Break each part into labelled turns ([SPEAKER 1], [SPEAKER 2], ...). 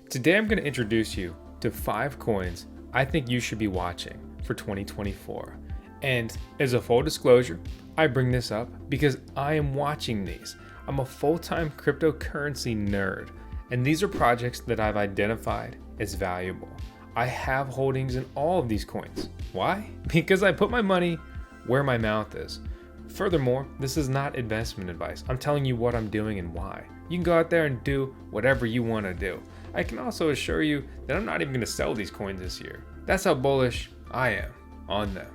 [SPEAKER 1] Today I'm going to introduce you to 5 coins I think you should be watching for 2024. And as a full disclosure, I bring this up because I am watching these. I'm a full-time cryptocurrency nerd, and these are projects that I've identified as valuable. I have holdings in all of these coins. Why? Because I put my money where my mouth is. Furthermore, this is not investment advice. I'm telling you what I'm doing and why. You can go out there and do whatever you want to do. I can also assure you that I'm not even going to sell these coins this year. That's how bullish I am on them.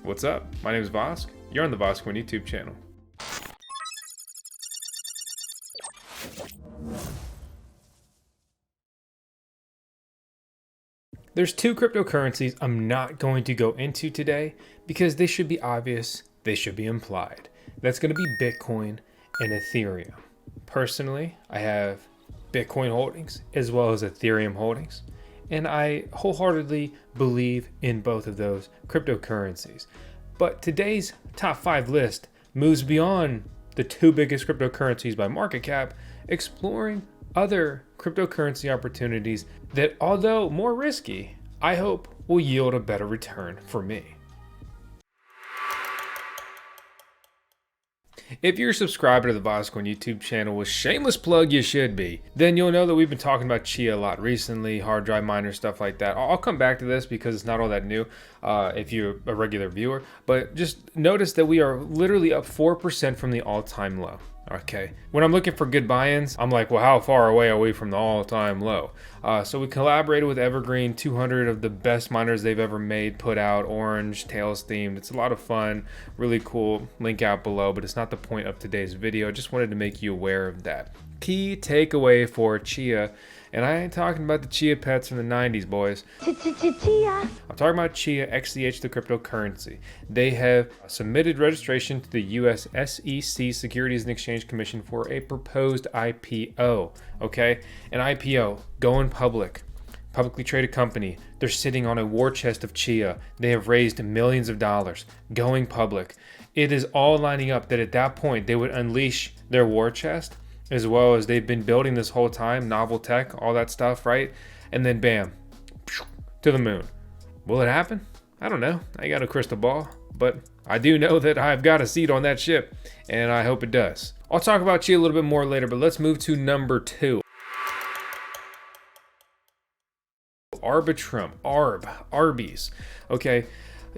[SPEAKER 1] What's up? My name is Vosk. You're on the VoskCoin YouTube channel. There's 2 cryptocurrencies I'm not going to go into today because they should be obvious, they should be implied. That's going to be Bitcoin and Ethereum. Personally, I have Bitcoin holdings as well as Ethereum holdings, and I wholeheartedly believe in both of those cryptocurrencies. But today's top 5 list moves beyond the 2 biggest cryptocurrencies by market cap, exploring other cryptocurrency opportunities that, although more risky, I hope will yield a better return for me. If you're a subscriber to the VoskCoin YouTube channel, with shameless plug you should be, then you'll know that we've been talking about Chia a lot recently, hard drive miners, stuff like that. I'll come back to this because it's not all that new if you're a regular viewer, but just notice that we are literally up 4% from the all-time low. Okay, when I'm looking for good buy-ins, I'm like, well, how far away are we from the all-time low? So we collaborated with Evergreen, 200 of the best miners they've ever made, put out, orange, tails themed. It's a lot of fun, really cool. Link out below, but it's not the point of today's video. I just wanted to make you aware of that. Key takeaway for Chia, and I ain't talking about the Chia pets from the 90s, boys. Chia. I'm talking about Chia XCH, the cryptocurrency. They have submitted registration to the US SEC, Securities and Exchange Commission, for a proposed IPO. Okay, an IPO, going public. Publicly traded company. They're sitting on a war chest of Chia. They have raised millions of dollars, going public. It is all lining up that at that point they would unleash their war chest, as well as they've been building this whole time, novel tech, all that stuff, right? And then bam, to the moon. Will it happen? I don't know. I got a crystal ball, but I do know that I've got a seat on that ship, and I hope it does. I'll talk about Chia a little bit more later, but let's move to number 2. Arbitrum, Arby's. Okay,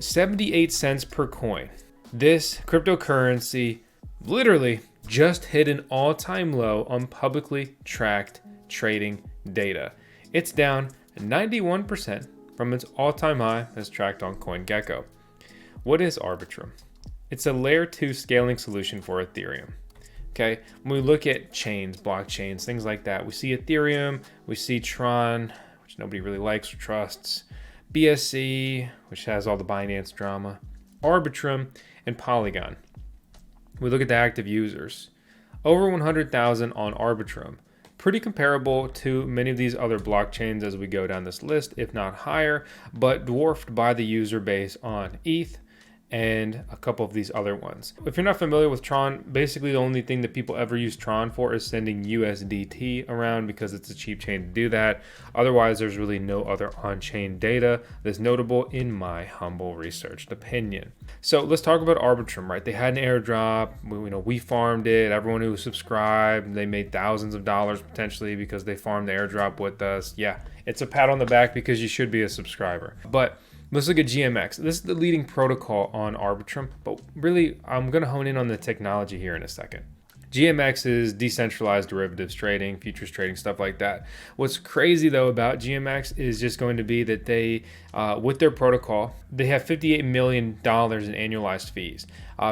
[SPEAKER 1] 78 cents per coin. This cryptocurrency literally just hit an all-time low on publicly tracked trading data. It's down 91% from its all-time high as tracked on CoinGecko. What is Arbitrum? It's a layer 2 scaling solution for Ethereum. Okay, when we look at chains, blockchains, things like that, we see Ethereum, we see Tron, which nobody really likes or trusts, BSC, which has all the Binance drama, Arbitrum, and Polygon. We look at the active users. Over 100,000 on Arbitrum. Pretty comparable to many of these other blockchains as we go down this list, if not higher, but dwarfed by the user base on ETH and a couple of these other ones. If you're not familiar with Tron, basically the only thing that people ever use Tron for is sending USDT around because it's a cheap chain to do that. Otherwise, there's really no other on-chain data that's notable in my humble researched opinion. So let's talk about Arbitrum, right? They had an airdrop, we farmed it, everyone who subscribed, they made thousands of dollars potentially because they farmed the airdrop with us. Yeah, it's a pat on the back because you should be a subscriber. But let's look at GMX. This is the leading protocol on Arbitrum, but really I'm going to hone in on the technology here in a second. GMX is decentralized derivatives trading, futures trading, stuff like that. What's crazy though about GMX is just going to be that they, with their protocol, they have $58 million in annualized fees,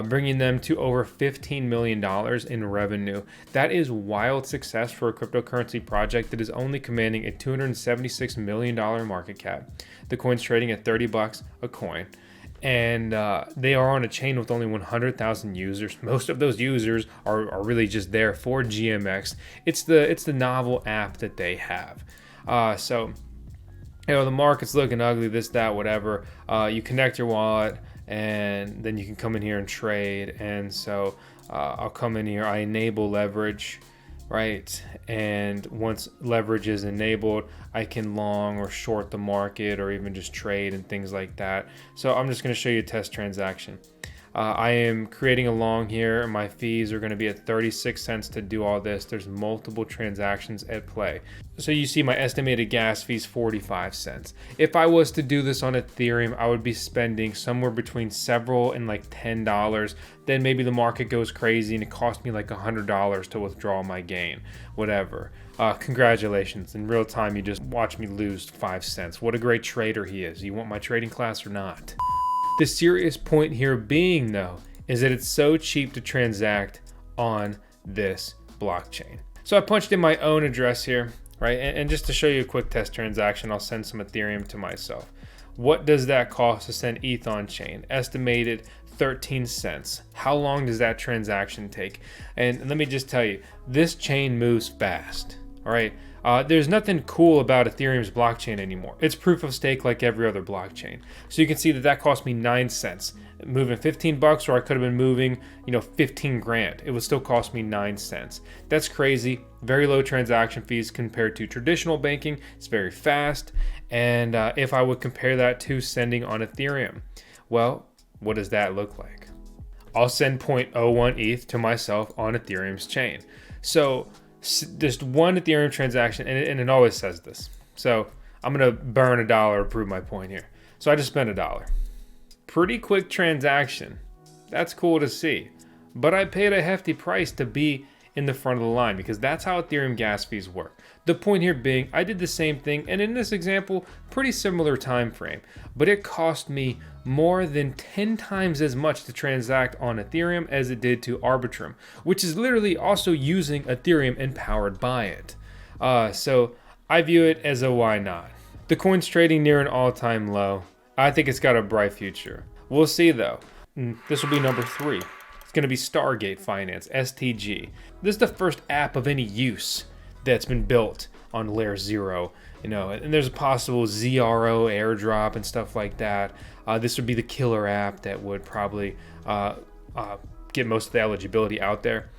[SPEAKER 1] bringing them to over $15 million in revenue. That is wild success for a cryptocurrency project that is only commanding a $276 million market cap. The coin's trading at $30 a coin. And they are on a chain with only 100,000 users. Most of those users are really just there for GMX. It's the novel app that they have. So the market's looking ugly, this, that, whatever. You connect your wallet, and then you can come in here and trade. And so I'll come in here, I enable leverage. right? And once leverage is enabled, I can long or short the market or even just trade and things like that. So I'm just going to show you a test transaction. I am creating a long here, and my fees are going to be at 36 cents to do all this. There's multiple transactions at play. So you see my estimated gas fees 45 cents. If I was to do this on Ethereum, I would be spending somewhere between several and like $10. Then maybe the market goes crazy and it cost me like $100 to withdraw my gain, whatever. Congratulations. In real time, you just watch me lose 5 cents. What a great trader he is. You want my trading class or not? The serious point here being, though, is that it's so cheap to transact on this blockchain. So I punched in my own address here, right? And just to show you a quick test transaction, I'll send some Ethereum to myself. What does that cost to send ETH on chain? Estimated 13 cents. How long does that transaction take? And let me just tell you, this chain moves fast, all right? There's nothing cool about Ethereum's blockchain anymore. It's proof of stake like every other blockchain. So you can see that that cost me 9 cents. Moving 15 bucks, or I could have been moving, 15 grand. It would still cost me 9 cents. That's crazy. Very low transaction fees compared to traditional banking. It's very fast. And if I would compare that to sending on Ethereum, well, what does that look like? I'll send 0.01 ETH to myself on Ethereum's chain. So just one Ethereum transaction, and it always says this. So I'm gonna burn $1 to prove my point here. So I just spent $1. Pretty quick transaction. That's cool to see. But I paid a hefty price to be in the front of the line because that's how Ethereum gas fees work. The point here being, I did the same thing, and in this example, pretty similar time frame, but it cost me more than 10 times as much to transact on Ethereum as it did to Arbitrum, which is literally also using Ethereum and powered by it. So I view it as a why not. The coin's trading near an all-time low. I think it's got a bright future. We'll see though. This will be number 3. It's going to be Stargate Finance, STG. This is the first app of any use that's been built on Layer 0, and there's a possible ZRO airdrop and stuff like that. This would be the killer app that would probably get most of the eligibility out there.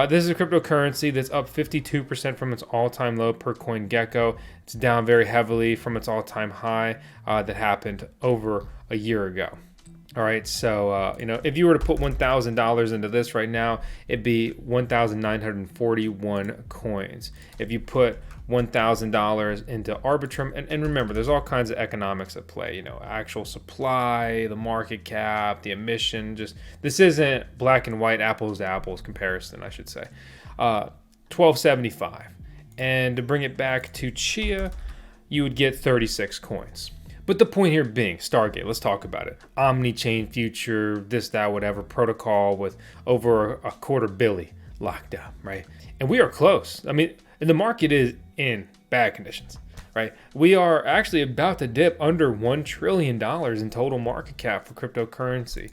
[SPEAKER 1] This is a cryptocurrency that's up 52% from its all-time low per CoinGecko. It's down very heavily from its all-time high that happened over a year ago. All right, so if you were to put $1,000 into this right now, it'd be 1,941 coins. If you put $1,000 into Arbitrum, and remember, there's all kinds of economics at play. Actual supply, the market cap, the emission. This isn't black and white, apples to apples comparison, I should say. 1275, and to bring it back to Chia, you would get 36 coins. But the point here being, Stargate, let's talk about it. Omni-chain future, this, that, whatever, protocol with over a quarter billion locked up, right? And we are close. I mean, the market is in bad conditions, right? We are actually about to dip under $1 trillion in total market cap for cryptocurrency.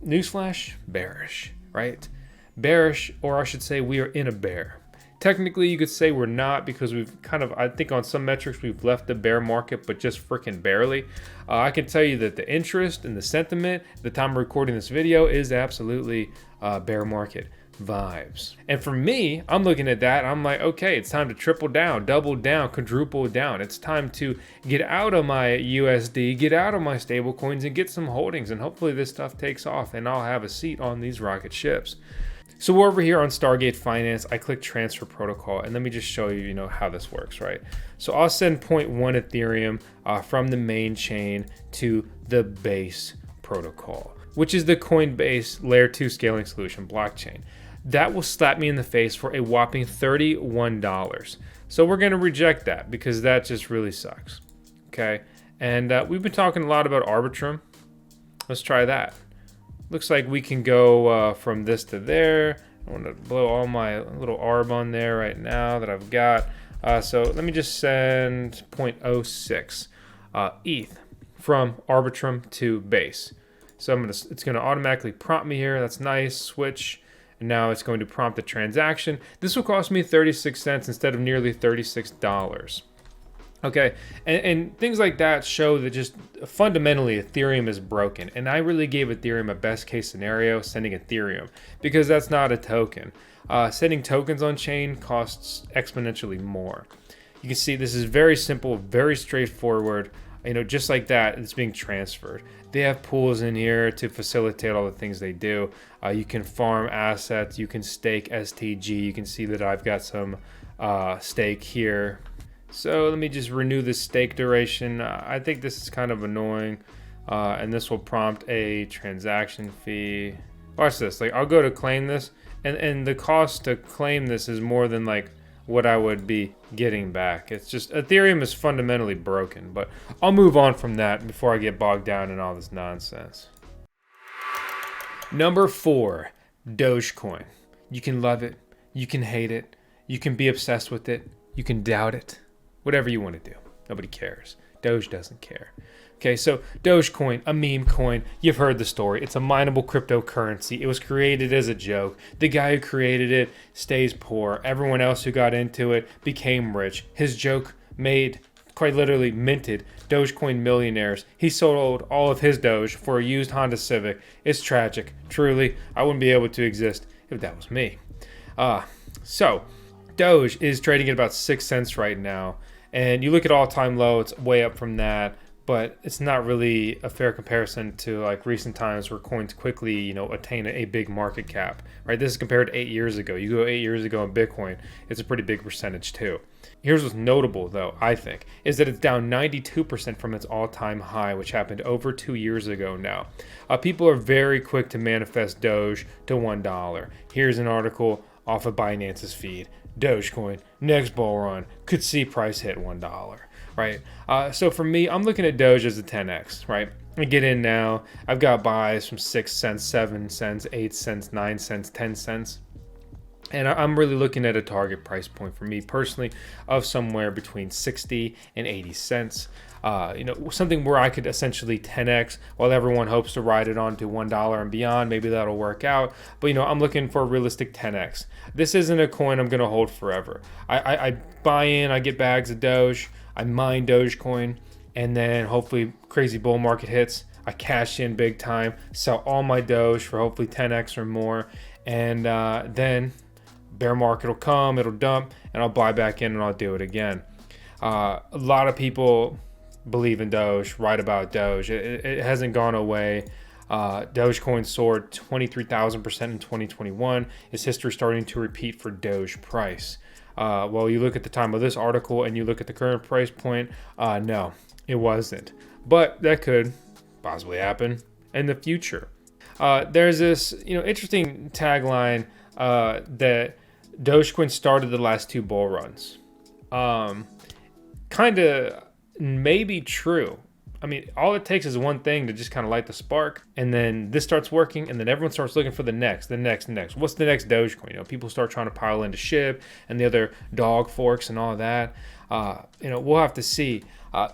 [SPEAKER 1] Newsflash, bearish, right? Bearish, or I should say we are in a bear. Technically, you could say we're not because we've I think on some metrics, we've left the bear market, but just freaking barely. I can tell you that the interest and the sentiment at the time of recording this video is absolutely bear market vibes. And for me, I'm looking at that. I'm like, okay, it's time to triple down, double down, quadruple down. It's time to get out of my USD, get out of my stable coins and get some holdings. And hopefully this stuff takes off and I'll have a seat on these rocket ships. So we're over here on Stargate Finance. I click transfer protocol, and let me just show you, how this works, right? So I'll send 0.1 Ethereum from the main chain to the base protocol, which is the Coinbase Layer 2 scaling solution blockchain. That will slap me in the face for a whopping $31. So we're going to reject that because that just really sucks. Okay, and we've been talking a lot about Arbitrum. Let's try that. Looks like we can go from this to there. I want to blow all my little ARB on there right now that I've got. So let me just send 0.06 ETH from Arbitrum to base. So it's going to automatically prompt me here. That's nice. Switch. And now it's going to prompt the transaction. This will cost me 36 cents instead of nearly $36. Okay, and things like that show that just fundamentally Ethereum is broken. And I really gave Ethereum a best case scenario sending Ethereum because that's not a token. Sending tokens on chain costs exponentially more. You can see this is very simple, very straightforward. Just like that, it's being transferred. They have pools in here to facilitate all the things they do. You can farm assets, you can stake STG. You can see that I've got some stake here. So let me just renew the stake duration. I think this is kind of annoying. And this will prompt a transaction fee. Watch this. Like, I'll go to claim this, and the cost to claim this is more than like what I would be getting back. It's just Ethereum is fundamentally broken, but I'll move on from that before I get bogged down in all this nonsense. Number 4, Dogecoin. You can love it, you can hate it, you can be obsessed with it, you can doubt it, whatever you want to do. Nobody cares. Doge doesn't care. Okay, so Dogecoin, a meme coin, you've heard the story. It's a mineable cryptocurrency. It was created as a joke. The guy who created it stays poor. Everyone else who got into it became rich. His joke made, quite literally minted, Dogecoin millionaires. He sold all of his Doge for a used Honda Civic. It's tragic. Truly, I wouldn't be able to exist if that was me. So, Doge is trading at about 6 cents right now. And you look at all-time low, it's way up from that. But it's not really a fair comparison to like recent times where coins quickly, attain a big market cap, right? This is compared to 8 years ago. You go 8 years ago in Bitcoin, it's a pretty big percentage too. Here's what's notable though, I think, is that it's down 92% from its all-time high, which happened over 2 years ago now. People are very quick to manifest Doge to $1. Here's an article off of Binance's feed. Dogecoin, next bull run, could see price hit $1. Right. So for me, I'm looking at Doge as a 10x, right? I get in now. I've got buys from 6 cents, 7 cents, 8 cents, 9 cents, 10 cents. And I'm really looking at a target price point for me personally of somewhere between 60 and 80 cents. Something where I could essentially 10x while everyone hopes to ride it on to $1 and beyond. Maybe that'll work out. But, I'm looking for a realistic 10x. This isn't a coin I'm going to hold forever. I buy in, I get bags of Doge. I mine Dogecoin, and then hopefully crazy bull market hits. I cash in big time, sell all my Doge for hopefully 10x or more, and then bear market will come, it'll dump, and I'll buy back in and I'll do it again. A lot of people believe in Doge, write about Doge. It hasn't gone away. Dogecoin soared 23,000% in 2021. Is history starting to repeat for Doge price? Well, you look at the time of this article and you look at the current price point, no, it wasn't. But that could possibly happen in the future. There's this, interesting tagline that Dogecoin started the last 2 bull runs. Kind of maybe true. I mean, all it takes is one thing to just kind of light the spark, and then this starts working, and then everyone starts looking for the next. What's the next Dogecoin? People start trying to pile into SHIB and the other dog forks and all of that. We'll have to see.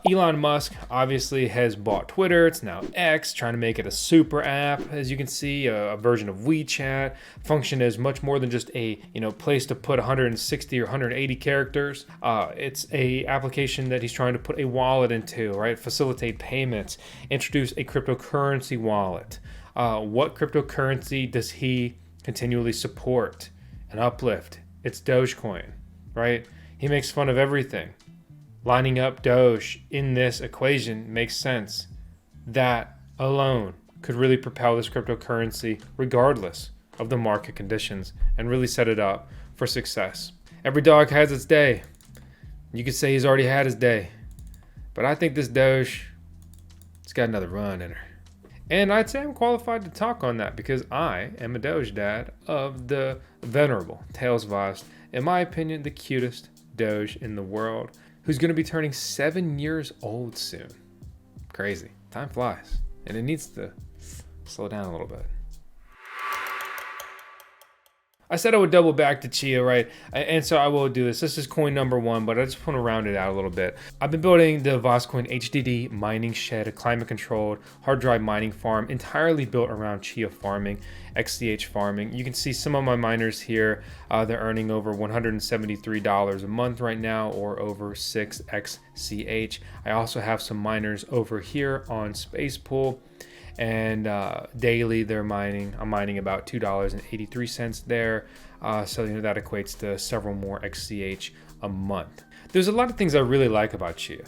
[SPEAKER 1] Elon Musk obviously has bought Twitter. It's now X, trying to make it a super app. As you can see, a version of WeChat. Function as much more than just a place to put 160 or 180 characters. It's a application that he's trying to put a wallet into, right? Facilitate payments. Introduce a cryptocurrency wallet. What cryptocurrency does he continually support and uplift? It's Dogecoin, right? He makes fun of everything. Lining up Doge in this equation makes sense. That alone could really propel this cryptocurrency regardless of the market conditions and really set it up for success. Every dog has its day. You could say he's already had his day. But I think this Doge, it's got another run in her. And I'd say I'm qualified to talk on that because I am a Doge dad of the venerable Tails Vast, in my opinion, the cutest Doge in the world, who's going to be turning 7 years old soon. Crazy. Time flies. And it needs to slow down a little bit. I said I would double back to Chia, right? And so I will do this. This is coin number 1, but I just want to round it out a little bit. I've been building the Voscoin HDD mining shed, a climate-controlled hard drive mining farm entirely built around Chia farming, XCH farming. You can see some of my miners here. They're earning over $173 a month right now, or over 6 XCH. I also have some miners over here on Spacepool. and daily I'm mining about $2.83 there. So that equates to several more XCH a month. There's a lot of things I really like about Chia.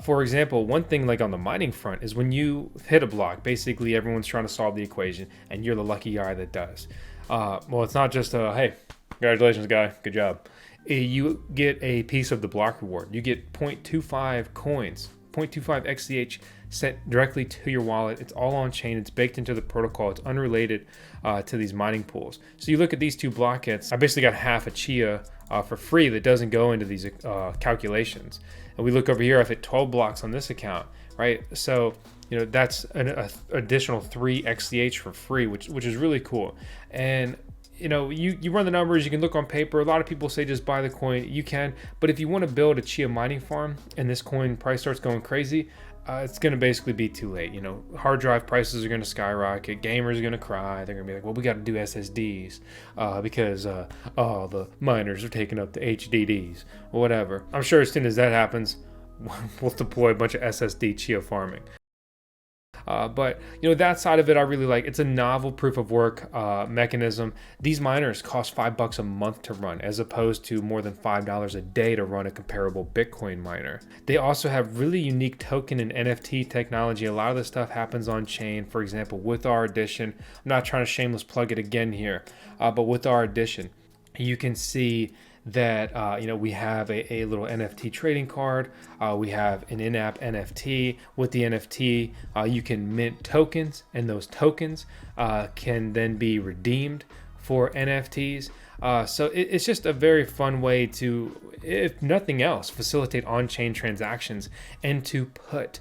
[SPEAKER 1] For example, one thing like on the mining front is when you hit a block, basically everyone's trying to solve the equation and you're the lucky guy that does. Well, it's not just hey, congratulations guy, good job. You get a piece of the block reward. You get 0.25 coins, 0.25 XCH sent directly to your wallet. It's all on chain. It's baked into the protocol. It's unrelated to these mining pools. So you look at these two block hits. I basically got half a Chia for free that doesn't go into these calculations. And we look over here, I've hit 12 blocks on this account, right? So that's an additional 3 XCH for free, which is really cool. And you run the numbers, you can look on paper. A lot of people say just buy the coin. You can, but if you want to build a Chia mining farm and this coin price starts going crazy, it's going to basically be too late. Hard drive prices are going to skyrocket. Gamers are going to cry. They're going to be like, well, we got to do SSDs because the miners are taking up the HDDs or whatever. I'm sure as soon as that happens, we'll deploy a bunch of SSD Chia farming. But that side of it I really like. It's a novel proof of work mechanism. These miners cost $5 a month to run, as opposed to more than $5 a day to run a comparable Bitcoin miner. They also have really unique token and NFT technology. A lot of this stuff happens on chain. For example, with our edition, I'm not trying to shameless plug it again here, but with our edition, you can see that we have a little NFT trading card. We have an in-app NFT. With the NFT, you can mint tokens, and those tokens can then be redeemed for NFTs. So it's just a very fun way to, if nothing else, facilitate on-chain transactions and to put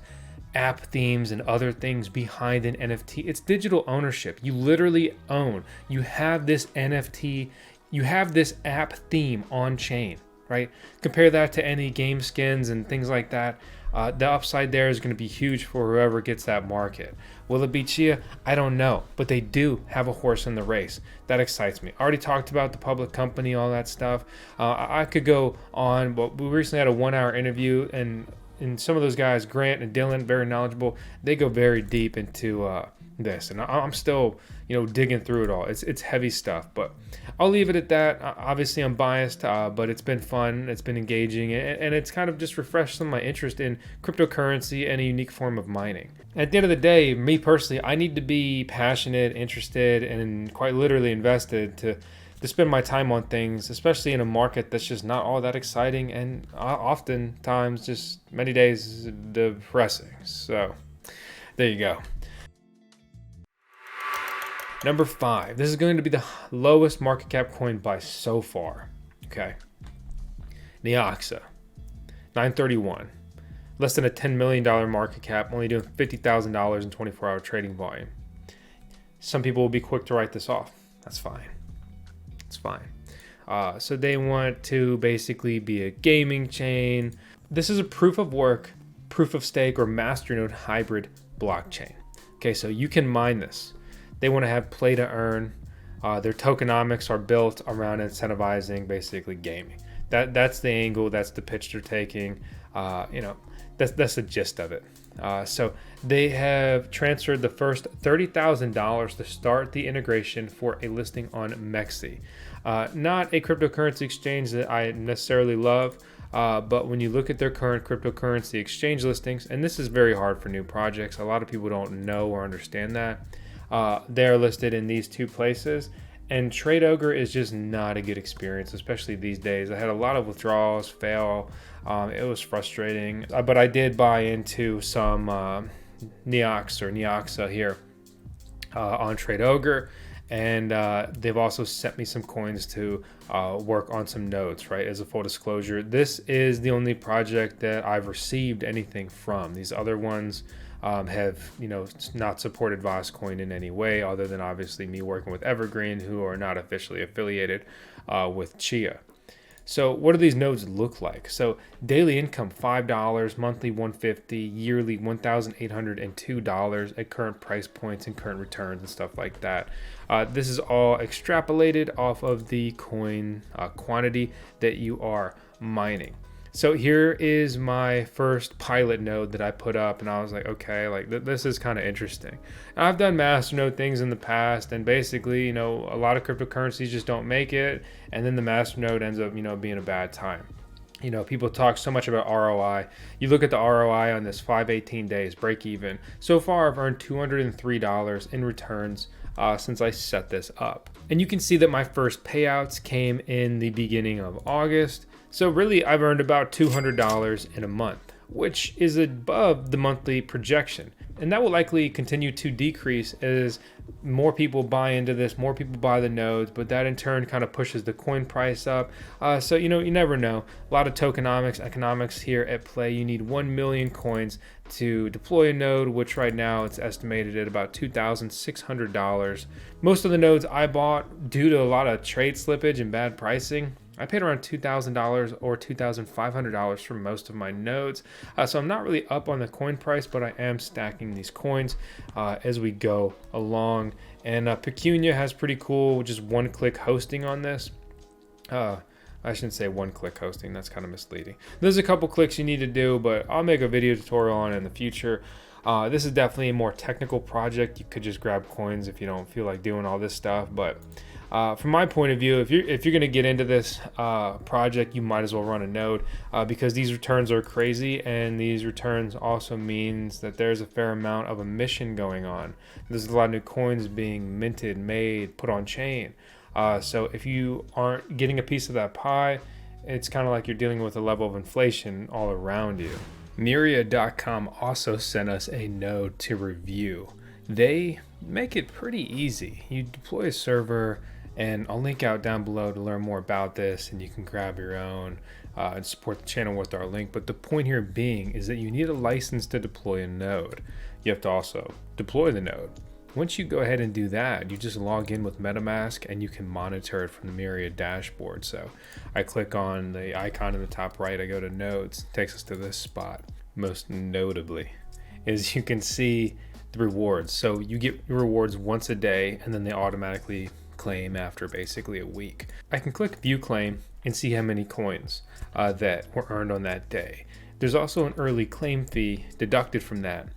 [SPEAKER 1] app themes and other things behind an NFT. It's digital ownership. You literally own. You have this NFT. You have this app theme on chain, right? Compare that to any game skins and things like that. The upside there is going to be huge for whoever gets that market. Will it be Chia? I don't know, but they do have a horse in the race. That excites me. I already talked about the public company, all that stuff. I could go on, but we recently had a 1-hour interview, and some of those guys, Grant and Dylan, very knowledgeable. They go very deep into this, and I'm still digging through it all. It's heavy stuff, but I'll leave it at that. Obviously I'm biased, but it's been fun, it's been engaging, and it's kind of just refreshed some of my interest in cryptocurrency and a unique form of mining. At the end of the day, me personally, I need to be passionate, interested, and quite literally invested to spend my time on things, especially in a market that's just not all that exciting and oftentimes just many days depressing. So there you go. Number 5, this is going to be the lowest market cap coin by so far. Okay. Neoxa, 931. Less than a $10 million market cap, only doing $50,000 in 24-hour trading volume. Some people will be quick to write this off. That's fine. It's fine. So they want to basically be a gaming chain. This is a proof of work, proof of stake, or masternode hybrid blockchain. Okay, so you can mine this. They want to have play to earn. Their tokenomics are built around incentivizing basically gaming. That's the angle. That's the pitch they're taking. That's the gist of it. So they have transferred the first $30,000 to start the integration for a listing on Mexi. Not a cryptocurrency exchange that I necessarily love, but when you look at their current cryptocurrency exchange listings, and this is very hard for new projects, a lot of people don't know or understand that. They're listed in these two places, and TradeOgre is just not a good experience, especially these days. I had a lot of withdrawals fail. It was frustrating, but I did buy into some Neoxa here on TradeOgre, and they've also sent me some coins to work on some nodes, right? As a full disclosure, this is the only project that I've received anything from. These other ones have not supported Voscoin in any way, other than obviously me working with Evergreen, who are not officially affiliated with Chia. So what do these nodes look like? So daily income $5, monthly $150, yearly $1,802 at current price points and current returns and stuff like that. This is all extrapolated off of the coin quantity that you are mining. So here is my first pilot node that I put up, and I was like, okay, like this is kind of interesting. And I've done masternode things in the past, and basically, a lot of cryptocurrencies just don't make it, and then the masternode ends up, being a bad time. People talk so much about ROI. You look at the ROI on this 518 days break even. So far, I've earned $203 in returns since I set this up. And you can see that my first payouts came in the beginning of August. So really, I've earned about $200 in a month, which is above the monthly projection. And that will likely continue to decrease as more people buy into this, more people buy the nodes, but that in turn kind of pushes the coin price up. So, you never know. A lot of tokenomics, economics here at play. You need 1 million coins to deploy a node, which right now it's estimated at about $2,600. Most of the nodes I bought, due to a lot of trade slippage and bad pricing, I paid around $2,000 or $2,500 for most of my nodes. So I'm not really up on the coin price, but I am stacking these coins as we go along. And Pecunia has pretty cool, just one-click hosting on this. I shouldn't say one-click hosting. That's kind of misleading. There's a couple clicks you need to do, but I'll make a video tutorial on it in the future. This is definitely a more technical project. You could just grab coins if you don't feel like doing all this stuff, but from my point of view, if you're going to get into this project, you might as well run a node because these returns are crazy, and these returns also means that there's a fair amount of emission going on. There's a lot of new coins being minted, made, put on chain. So if you aren't getting a piece of that pie, it's kind of like you're dealing with a level of inflation all around you. Myria.com also sent us a node to review. They make it pretty easy. You deploy a server, and I'll link out down below to learn more about this, and you can grab your own and support the channel with our link. But the point here being is that you need a license to deploy a node. You have to also deploy the node. Once you go ahead and do that, you just log in with MetaMask and you can monitor it from the Myria dashboard. So I click on the icon in the top right, I go to nodes, takes us to this spot. Most notably is you can see the rewards. So you get your rewards once a day, and then they automatically claim after basically a week. I can click view claim and see how many coins that were earned on that day. There's also an early claim fee deducted from that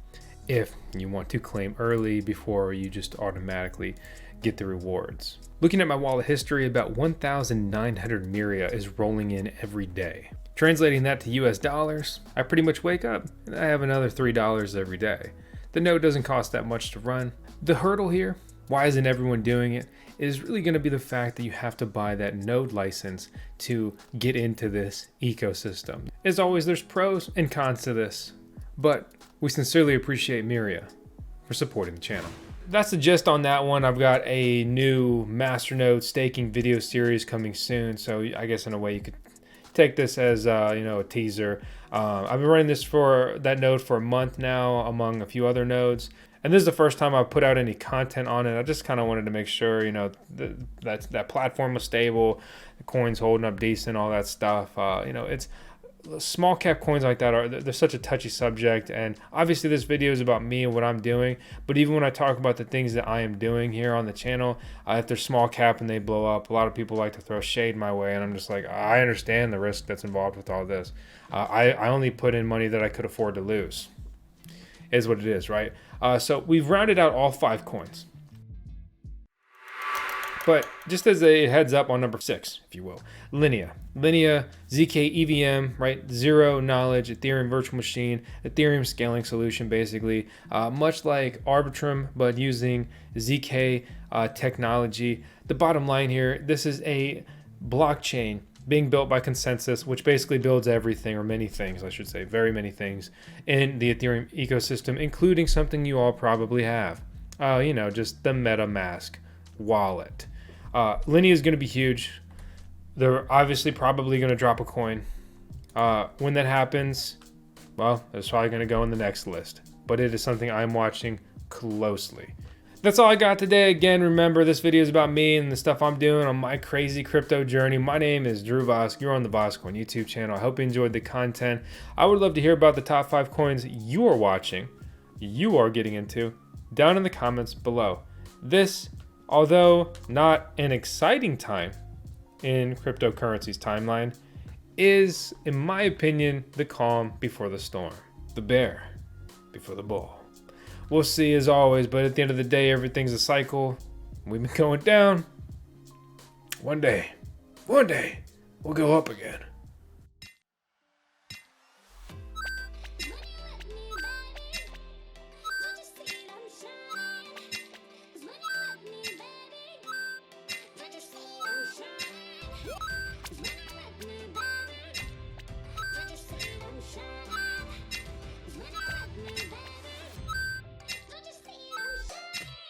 [SPEAKER 1] if you want to claim early before you just automatically get the rewards. Looking at my wallet history, about 1,900 Myria is rolling in every day. Translating that to US dollars, I pretty much wake up and I have another $3 every day. The node doesn't cost that much to run. The hurdle here, why isn't everyone doing it, is really going to be the fact that you have to buy that node license to get into this ecosystem. As always, there's pros and cons to this, but we sincerely appreciate Myria for supporting the channel. That's the gist on that one. I've got a new masternode staking video series coming soon, so I guess in a way you could take this as a teaser. I've been running this for that node for a month now, among a few other nodes, and this is the first time I've put out any content on it. I just kind of wanted to make sure that platform was stable, the coins holding up decent, all that stuff. It's small cap coins like that they're such a touchy subject, and obviously this video is about me and what I'm doing, but even when I talk about the things that I am doing here on the channel, if they're small cap and they blow up, a lot of people like to throw shade my way, and I'm just like, I understand the risk that's involved with all this. I only put in money that I could afford to lose, is what it is, right? So we've rounded out all 5 coins. But just as a heads up on number 6, if you will, Linea, ZK EVM, right? Zero knowledge, Ethereum virtual machine, Ethereum scaling solution, basically, much like Arbitrum, but using ZK technology. The bottom line here, this is a blockchain being built by Consensus, which basically builds everything, or many things, I should say, very many things in the Ethereum ecosystem, including something you all probably have, just the MetaMask wallet. Linea is going to be huge. They're obviously probably going to drop a coin. When that happens, well, it's probably going to go in the next list. But it is something I'm watching closely. That's all I got today. Again, remember, this video is about me and the stuff I'm doing on my crazy crypto journey. My name is Drew Vosk. You're on the VoskCoin YouTube channel. I hope you enjoyed the content. I would love to hear about the top 5 coins you are watching, you are getting into, down in the comments below. This, although not an exciting time in cryptocurrency's timeline, is, in my opinion, the calm before the storm, the bear before the bull. We'll see as always, but at the end of the day, everything's a cycle. We've been going down. One day, we'll go up again.